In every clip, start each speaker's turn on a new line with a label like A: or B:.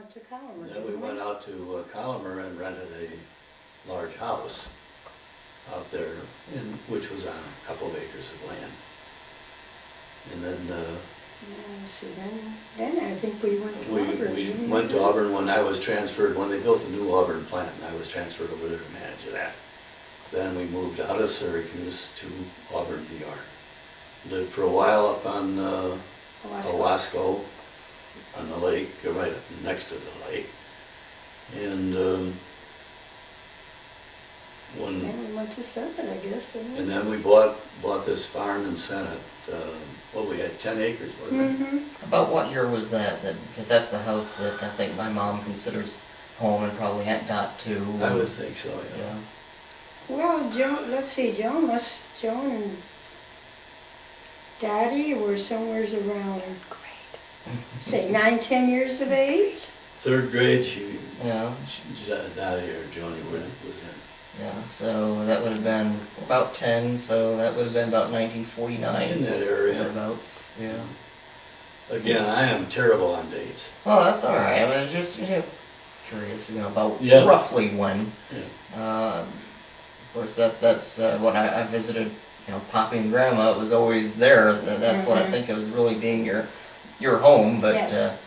A: went to Collimer.
B: Then we went out to Collimer and rented a large house out there, which was on a couple of acres of land. And then
A: Yeah, see, then I think we went to Auburn.
B: we
A: didn't
B: went to Auburn when I was transferred, when they built a new Auburn plant, and I was transferred over there to manage that. Then we moved out of Syracuse to Auburn, New York. Lived for a while up on Owasco, on the lake, right next to the lake. And
A: Then we went to Summit, I guess, didn't we?
B: and then we bought this farm in Senate. Well, we had 10 acres, wasn't it?
A: Mm-hmm.
C: About what year was that? Because that's the house that I think my mom considers home and probably hadn't got to.
B: I would think so, yeah.
C: Yeah.
A: Well, Joan, let's see, Joan and Daddy were somewhere around, say, 9, 10 years of age.
B: Third grade,
C: Yeah.
B: Daddy or Joni was in.
C: Yeah, so that would have been about 10, so that would have been about 1949.
B: In that area.
C: Thereabouts, yeah.
B: Again, I am terrible on dates.
C: Oh, that's all right. I was just curious, about
B: Yeah.
C: roughly when.
B: Yeah.
C: Of course, that's when I visited, Poppy and Grandma. It was always there. That's what I think it was really being your home. But
A: Yes.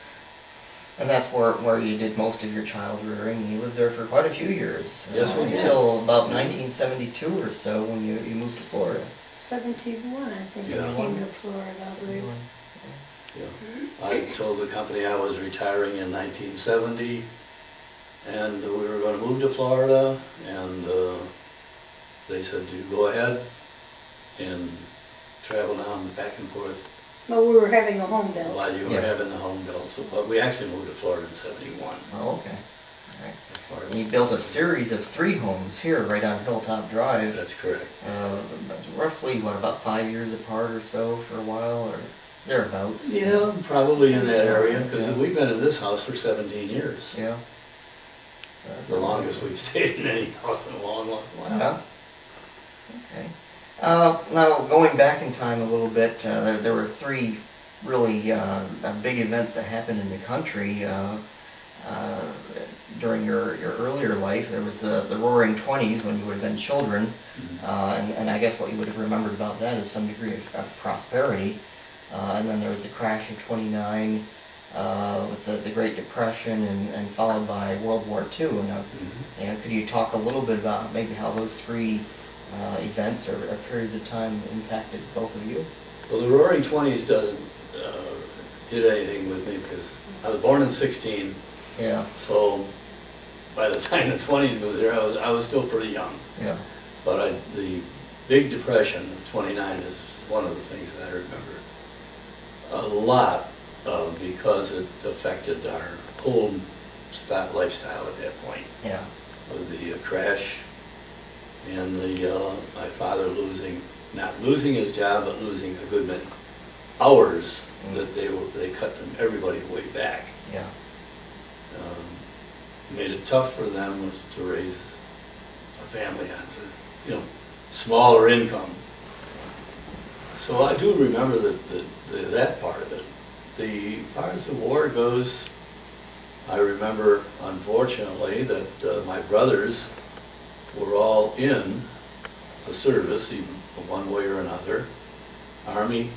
C: and that's where you did most of your child rearing. You lived there for quite a few years.
B: Yes, we did.
C: Until about 1972 or so when you moved to Florida.
A: 71, I think,
B: Yeah.
A: I came to Florida, I believe.
B: Yeah. I told the company I was retiring in 1970, and we were going to move to Florida, and they said, "You go ahead and travel down back and forth
A: But we were having a home built.
B: while you were
C: Yeah.
B: having the home built." So, but we actually moved to Florida in 71.
C: Oh, okay. All right. And you built a series of 3 homes here, right on Hilltop Drive.
B: That's correct.
C: Roughly, about 5 years apart or so for a while, or thereabouts.
B: Yeah, probably in that area, because
C: Yeah.
B: we've been in this house for 17 years.
C: Yeah.
B: The longest we've stayed in any house in a long, long while.
C: Yeah. Okay. Now, going back in time a little bit, there were 3 really big events that happened in the country during your earlier life. There was the Roaring '20s when you would have been children, and I guess what you would have remembered about that is some degree of prosperity. And then there was the crash of '29 with the Great Depression, and followed by World War II. And could you talk a little bit about maybe how those 3 events or periods of time impacted both of you?
B: Well, the Roaring '20s doesn't hit anything with me because I was born in '16,
C: Yeah.
B: so by the time the '20s was there, I was still pretty young.
C: Yeah.
B: But the Big Depression of '29 is one of the things that I remember a lot of, because it affected our whole lifestyle at that point.
C: Yeah.
B: With the crash and my father not losing his job, but losing a good many hours that they cut everybody way back.
C: Yeah.
B: Made it tough for them to raise a family on smaller income. So I do remember that part of it. As far as the war goes, I remember, unfortunately, that my brothers were all in the service, even one way or another. Army,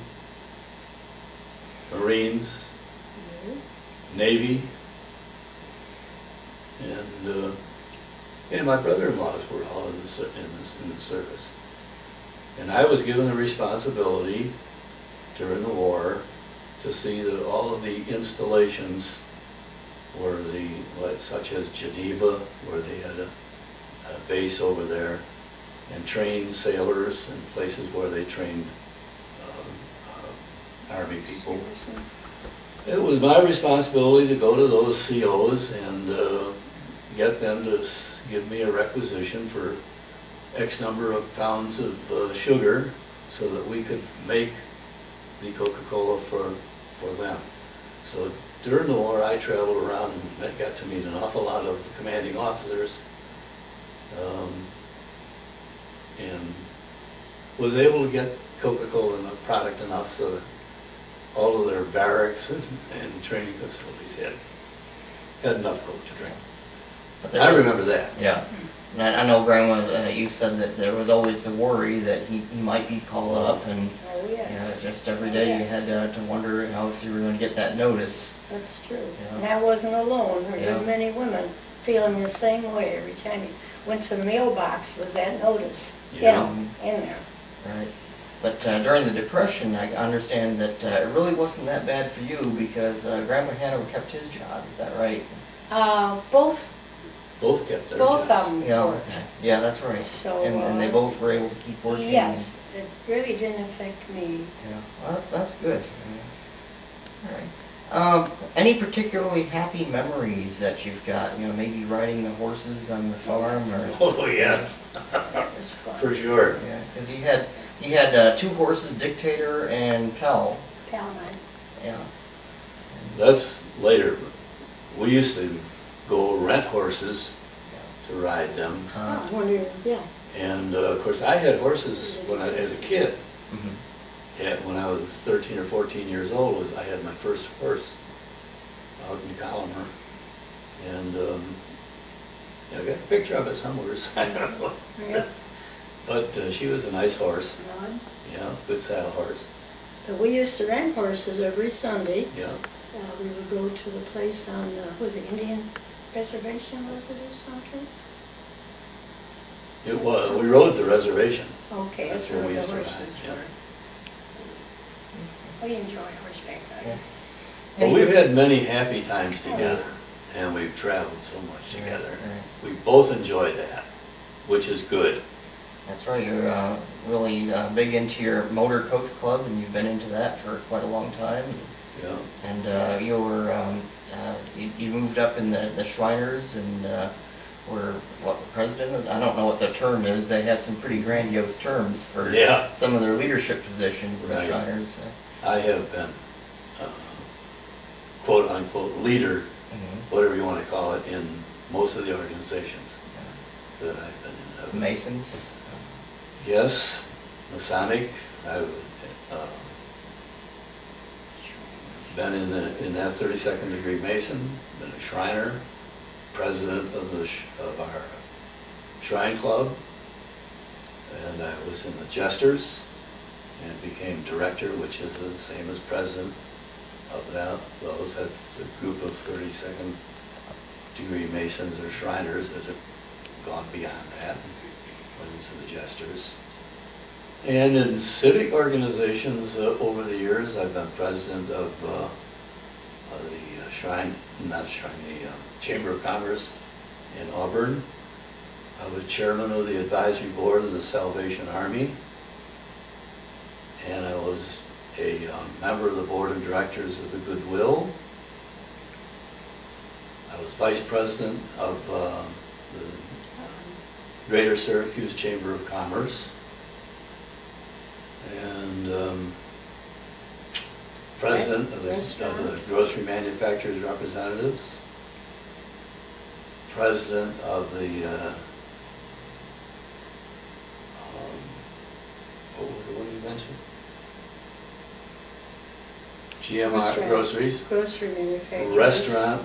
B: Marines, Navy, and my brother-in-laws were all in the service. And I was given the responsibility during the war to see that all of the installations were such as Geneva, where they had a base over there, and trained sailors and places where they trained Army people. It was my responsibility to go to those COs and get them to give me a requisition for X number of pounds of sugar so that we could make the Coca-Cola for them. So during the war, I traveled around and got to meet an awful lot of commanding officers, and was able to get Coca-Cola product enough so that all of their barracks and training facilities had had enough Coke to drink.
C: But there
B: I
C: was-
B: remember that.
C: Yeah. And I know Grandma, you said that there was always the worry that he might be called up, and
A: Oh,
C: yeah,
A: yes,
C: just every day you
A: Yes.
C: had to wonder how if you were going to get that notice.
A: that's true.
C: Yeah.
A: And I wasn't alone. There
C: Yeah.
A: were many women feeling the same way every time you went to the mailbox, was that notice, you
B: Yeah.
A: know, in there.
C: Right. But during the Depression, I understand that it really wasn't that bad for you because Grandpa Hanover kept his job. Is that right?
A: Both
B: Both kept their
A: of
B: jobs.
A: them
C: Yeah.
A: worked.
C: Yeah, that's right.
A: So,
C: And they both were able to keep working.
A: Yes, it really didn't affect me.
C: Yeah. Well, that's good. Yeah. All right. Any particularly happy memories that you've got? You know, maybe riding the horses on the farm, or
B: Oh, yes,
A: That was fun.
B: for sure.
C: yeah, because he had two horses, Dictator and Pell.
A: Pal and I.
C: Yeah.
B: That's later. We used to go rent horses to ride them.
C: Uh,
A: I wonder, yeah.
B: And of course, I had horses as a kid.
C: mhm.
B: Yeah, when I was 13 or 14 years old, I had my first horse out in Collimer. And I got a picture of it somewhere. I don't know.
A: Yes.
B: But she was a nice horse.
A: Rod.
B: Yeah, good saddle horse.
A: But we used to rent horses every Sunday.
B: Yeah.
A: We would go to the place on, was it Indian Reservation, was it, or something?
B: It was. We rode the reservation.
A: Okay, that's
B: That's where
A: where
B: we
A: the
B: used to
A: horses
B: ride, yeah.
A: were. We enjoy horseback
C: Yeah.
A: riding.
B: But we've had many happy times together, and we've traveled so much together.
C: Right.
B: We both enjoy that, which is good.
C: That's right. You're really big into your motor coach club, and you've been into that for quite a long time.
B: Yeah.
C: And you were you moved up in the Shriners and were what president of, I don't know what the term is. They have some pretty grandiose terms for
B: Yeah.
C: some of their leadership positions in the
B: Right.
C: Shriners.
B: I have been quote unquote leader,
C: Mhm.
B: whatever you want to call it, in most of the organizations that I've been
C: The
B: in.
C: Masons.
B: Yes, Masonic. I've been in that 32nd degree Mason, been a Shriner, president of of our Shrine Club, and I was in the Jesters and became director, which is the same as president of those. That's a group of 32nd degree Masons or Shriners that have gone beyond that, went into the Jesters. And in civic organizations over the years, I've been president of the Chamber of Commerce in Auburn. I was chairman of the advisory board of the Salvation Army. And I was a member of the board of directors of the Goodwill. I was vice president of the Greater Syracuse Chamber of Commerce. And president of the Grocery Manufacturers Representatives, president of the, what did you mention? GMR
A: Restaurant.
B: Groceries,
A: Grocery manufacturers.
B: Restaurant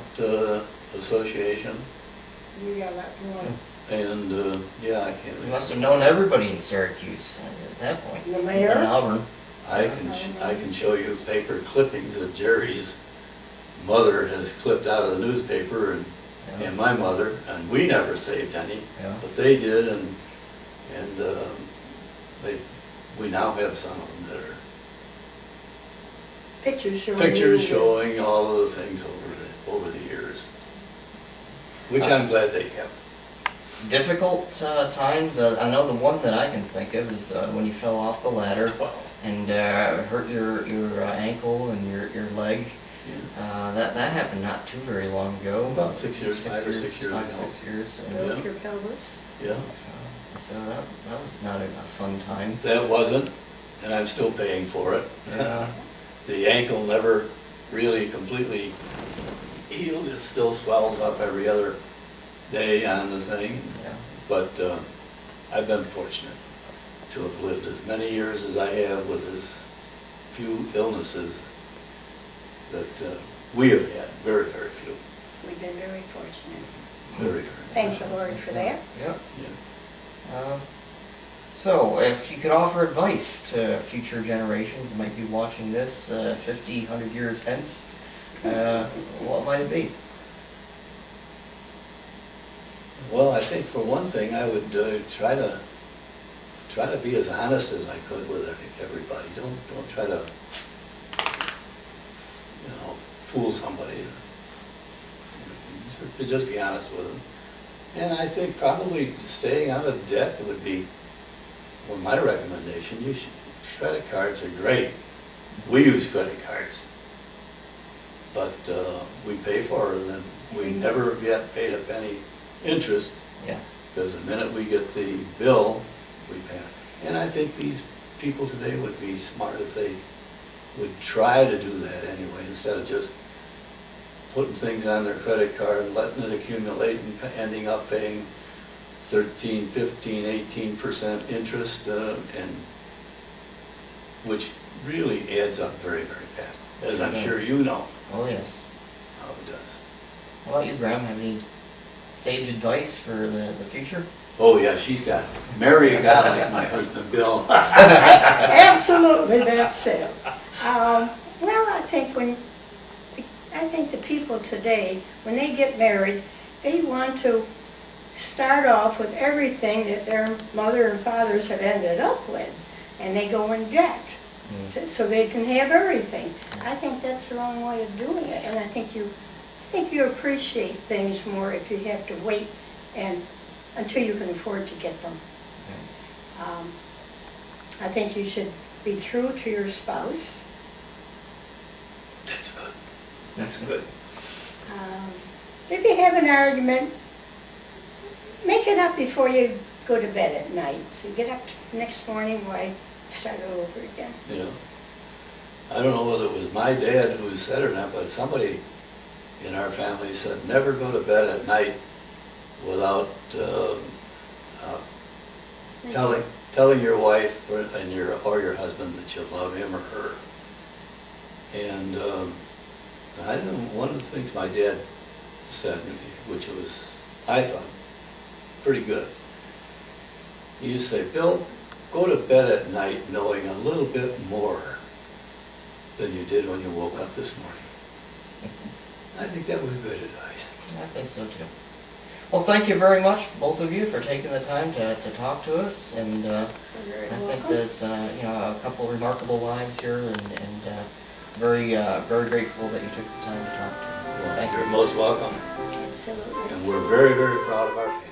B: Association,
A: You got that one.
B: and, yeah, I can't
C: You
B: remember.
C: must have known everybody in Syracuse at that point.
A: The
C: In
A: mayor?
C: Auburn.
B: I can show you paper clippings that Jerry's mother has clipped out of the newspaper,
C: Yeah.
B: and my mother, and we never saved any,
C: Yeah.
B: but they did, and we now have some of them that are
A: Pictures showing.
B: pictures
A: you.
B: showing all of the things over the years, which I'm glad they kept.
C: Difficult times. I know the one that I can think of is when you fell off the ladder and hurt your ankle and your leg. That happened not too very long ago.
B: About 6 years, 5 or 6 years
C: five,
B: ago.
C: 6 years.
A: Broke
B: Yeah.
A: your pelvis.
B: Yeah,
C: So that was not a fun time.
B: that wasn't, and I'm still paying for it.
C: Yeah.
B: The ankle never really completely healed. It still swells up every other day on the thing.
C: Yeah.
B: But I've been fortunate to have lived as many years as I have with as few illnesses that we have had, very, very few.
A: We've been very fortunate.
B: Very, very.
A: Thank the Lord for that.
C: Yep.
B: Yeah.
C: So, if you could offer advice to future generations that might be watching this 50, 100 years hence, what might it be?
B: Well, I think for one thing, I would try to be as honest as I could with everybody. Don't try to, fool somebody. Just be honest with them. And I think probably staying out of debt would be, well, my recommendation. Credit cards are great. We use credit cards, but we pay for it, and we never yet paid a penny interest.
C: Yeah.
B: Because the minute we get the bill, we pay it. And I think these people today would be smart if they would try to do that anyway, instead of just putting things on their credit card, letting it accumulate and ending up paying 13, 15, 18% interest, and which really adds up very, very fast, as I'm sure you know
C: Oh, yes.
B: how it does.
C: How about you, Graham? Have any sage advice for the future?
B: Oh, yeah, she's got, marry a guy like my husband, Bill.
A: Absolutely, that's it. Well, I think the people today, when they get married, they want to start off with everything that their mother and fathers have ended up with, and they go in debt so they can have everything. I think that's the wrong way of doing it, and I think you appreciate things more if you have to wait until you can afford to get them. I think you should be true to your spouse.
B: That's good. That's good.
A: If you have an argument, make it up before you go to bed at night. So you get up next morning, why start all over again.
B: Yeah. I don't know whether it was my dad who said it or not, but somebody in our family said, never go to bed at night without telling your wife or your husband that you love him or her. And one of the things my dad said, which was, I thought, pretty good. He used to say, Bill, go to bed at night knowing a little bit more than you did when you woke up this morning. I think that was good advice.
C: I think so too. Well, thank you very much, both of you, for taking the time to talk to us, and I think that it's a couple of remarkable lives here, and very grateful that you took the time to talk to us. So
B: Well,
C: thank
B: you're
C: you.
B: most welcome.
A: Absolutely.
B: And we're very, very proud of our family.